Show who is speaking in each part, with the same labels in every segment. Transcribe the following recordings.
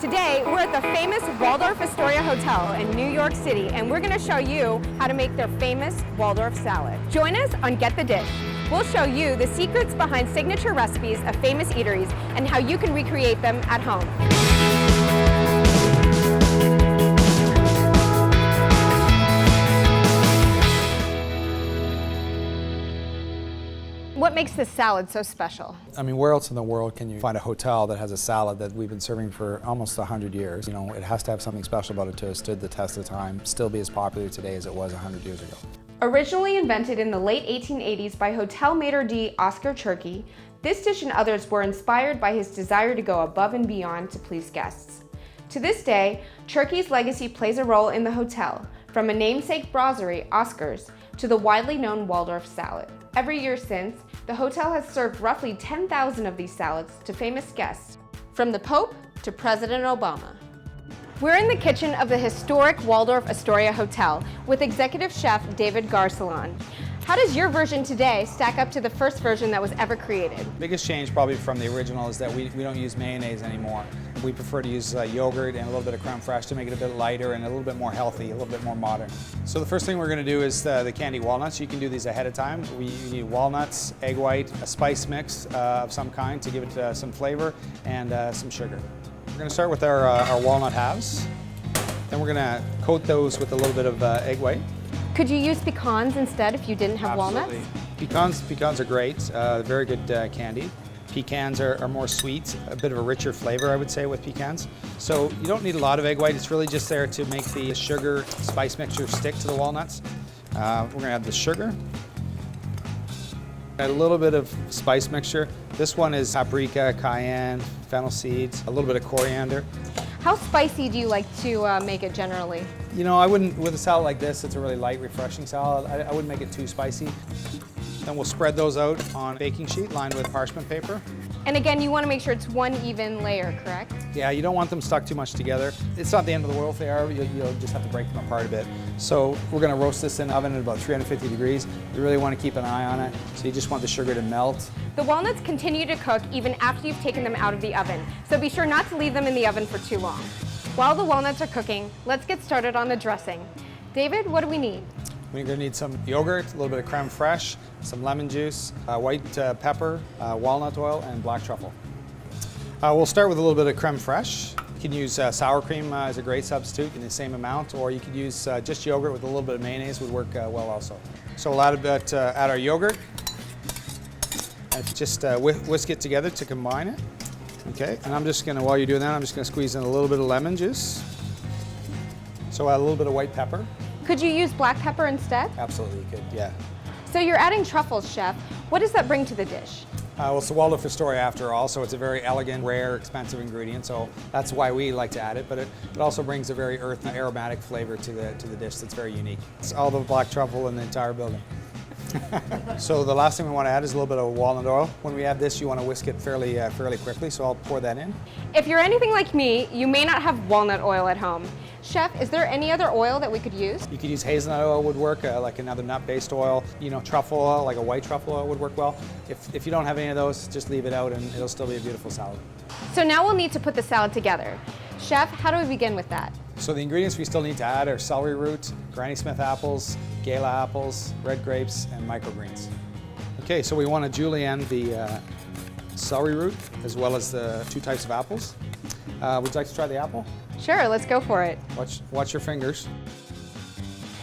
Speaker 1: Today, we're at the famous Waldorf Astoria Hotel in New York City, and we're going to show you how to make their famous Waldorf salad. Join us on Get the Dish. We'll show you the secrets behind signature recipes of famous eateries and how you can recreate them at home. What makes this salad so special?
Speaker 2: I mean, where else in the world can you find a hotel that has a salad that we've been serving for almost 100 years? You know, it has to have something special about it to have stood the test of time, still be as popular today as it was 100 years ago.
Speaker 1: Originally invented in the late 1880s by hotel maitre d' Oscar Turkey, this dish and others were inspired by his desire to go above and beyond to please guests. To this day, Turkey's legacy plays a role in the hotel, from a namesake brasserie, Oscar's, to the widely known Waldorf salad. Every year since, the hotel has served roughly 10,000 of these salads to famous guests, from the Pope to President Obama. We're in the kitchen of the historic Waldorf Astoria Hotel with executive chef David Garcelon. How does your version today stack up to the first version that was ever created?
Speaker 2: Biggest change probably from the original is that we don't use mayonnaise anymore. We prefer to use yogurt and a little bit of crème fraîche to make it a bit lighter and a little bit more healthy, a little bit more modern. So the first thing we're going to do is the candied walnuts. You can do these ahead of time. You need walnuts, egg white, a spice mix of some kind to give it some flavor, and some sugar. We're going to start with our walnut halves. Then we're going to coat those with a little bit of egg white.
Speaker 1: Could you use pecans instead if you didn't have
Speaker 2: Absolutely.
Speaker 1: Walnuts?
Speaker 2: Pecans are great, very good candy. Pecans are more sweet, a bit of a richer flavor, I would say, with pecans. So you don't need a lot of egg white. It's really just there to make the sugar spice mixture stick to the walnuts. We're going to add the sugar. A little bit of spice mixture. This one is paprika, cayenne, fennel seeds, a little bit of coriander.
Speaker 1: How spicy do you like to make it generally?
Speaker 2: You know, I wouldn't, with a salad like this, it's a really light, refreshing salad. I wouldn't make it too spicy. Then we'll spread those out on a baking sheet lined with parchment paper.
Speaker 1: And again, you want to make sure it's one even layer, correct?
Speaker 2: Yeah, you don't want them stuck too much together. It's not the end of the world if they are. You'll just have to break them apart a bit. So we're going to roast this in the oven at about 350 degrees. You really want to keep an eye on it. So you just want the sugar to melt.
Speaker 1: The walnuts continue to cook even after you've taken them out of the oven. So be sure not to leave them in the oven for too long. While the walnuts are cooking, let's get started on the dressing. David, what do we need?
Speaker 2: We're going to need some yogurt, a little bit of crème fraîche, some lemon juice, white pepper, walnut oil, and black truffle. We'll start with a little bit of crème fraîche. You can use sour cream as a great substitute in the same amount, or you could use just yogurt with a little bit of mayonnaise would work well also. So we'll add our yogurt, and just whisk it together to combine it. Okay, and I'm just going to, while you're doing that, I'm just going to squeeze in a little bit of lemon juice. So add a little bit of white pepper.
Speaker 1: Could you use black pepper instead?
Speaker 2: Absolutely, you could, yeah.
Speaker 1: So you're adding truffles, chef. What does that bring to the dish?
Speaker 2: Well, it's the Waldorf Astoria after all, so it's a very elegant, rare, expensive ingredient, so that's why we like to add it, but it also brings a very earthy, aromatic flavor to the dish that's very unique. It's all the black truffle in the entire building. So the last thing we want to add is a little bit of walnut oil. When we add this, you want to whisk it fairly quickly, so I'll pour that in.
Speaker 1: If you're anything like me, you may not have walnut oil at home. Chef, is there any other oil that we could use?
Speaker 2: You could use hazelnut oil would work, like another nut-based oil. You know, truffle oil, like a white truffle oil would work well. If you don't have any of those, just leave it out and it'll still be a beautiful salad.
Speaker 1: So now we'll need to put the salad together. Chef, how do we begin with that?
Speaker 2: So the ingredients we still need to add are celery root, Granny Smith apples, Gala apples, red grapes, and microgreens. Okay, so we want to julienne the celery root as well as the 2 types of apples. Would you like to try the apple?
Speaker 1: Sure, let's go for it.
Speaker 2: Watch your fingers.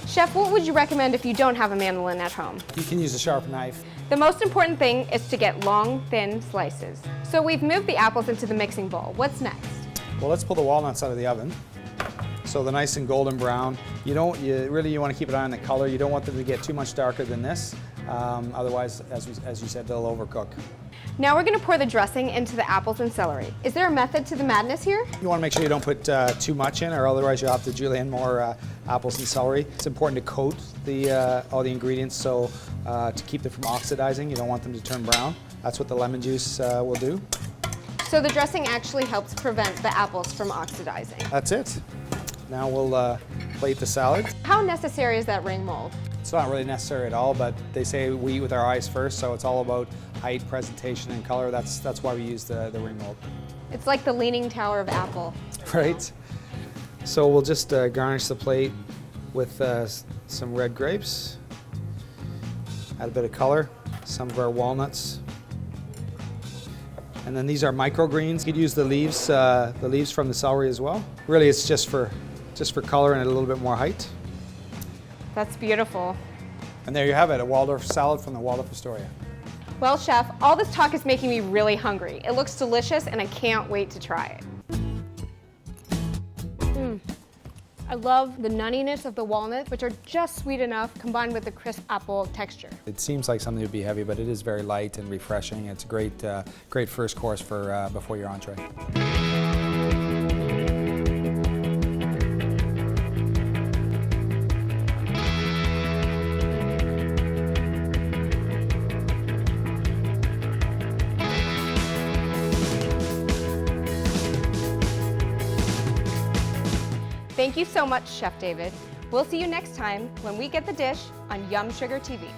Speaker 1: Chef, what would you recommend if you don't have a mandolin at home?
Speaker 2: You can use a sharp knife.
Speaker 1: The most important thing is to get long, thin slices. So we've moved the apples into the mixing bowl. What's next?
Speaker 2: Well, let's pull the walnuts out of the oven. So they're nice and golden brown. You really want to keep an eye on the color. You don't want them to get too much darker than this. Otherwise, as you said, they'll overcook.
Speaker 1: Now we're going to pour the dressing into the apples and celery. Is there a method to the madness here?
Speaker 2: You want to make sure you don't put too much in, or otherwise you'll have to julienne more apples and celery. It's important to coat all the ingredients so to keep them from oxidizing. You don't want them to turn brown. That's what the lemon juice will do.
Speaker 1: So the dressing actually helps prevent the apples from oxidizing.
Speaker 2: That's it. Now we'll plate the salad.
Speaker 1: How necessary is that ring mold?
Speaker 2: It's not really necessary at all, but they say we eat with our eyes first, so it's all about height, presentation, and color. That's why we use the ring mold.
Speaker 1: It's like the Leaning Tower of Apple.
Speaker 2: Right? So we'll just garnish the plate with some red grapes. Add a bit of color, some of our walnuts. And then these are microgreens. You could use the leaves from the celery as well. Really, it's just for color and a little bit more height.
Speaker 1: That's beautiful.
Speaker 2: And there you have it, a Waldorf salad from the Waldorf Astoria.
Speaker 1: Well, Chef, all this talk is making me really hungry. It looks delicious and I can't wait to try it. I love the nuttiness of the walnuts, which are just sweet enough, combined with the crisp apple texture.
Speaker 2: It seems like something would be heavy, but it is very light and refreshing. It's a great first course for before your entree.
Speaker 1: Thank you so much, Chef David. We'll see you next time when we get the dish on Yum Sugar TV.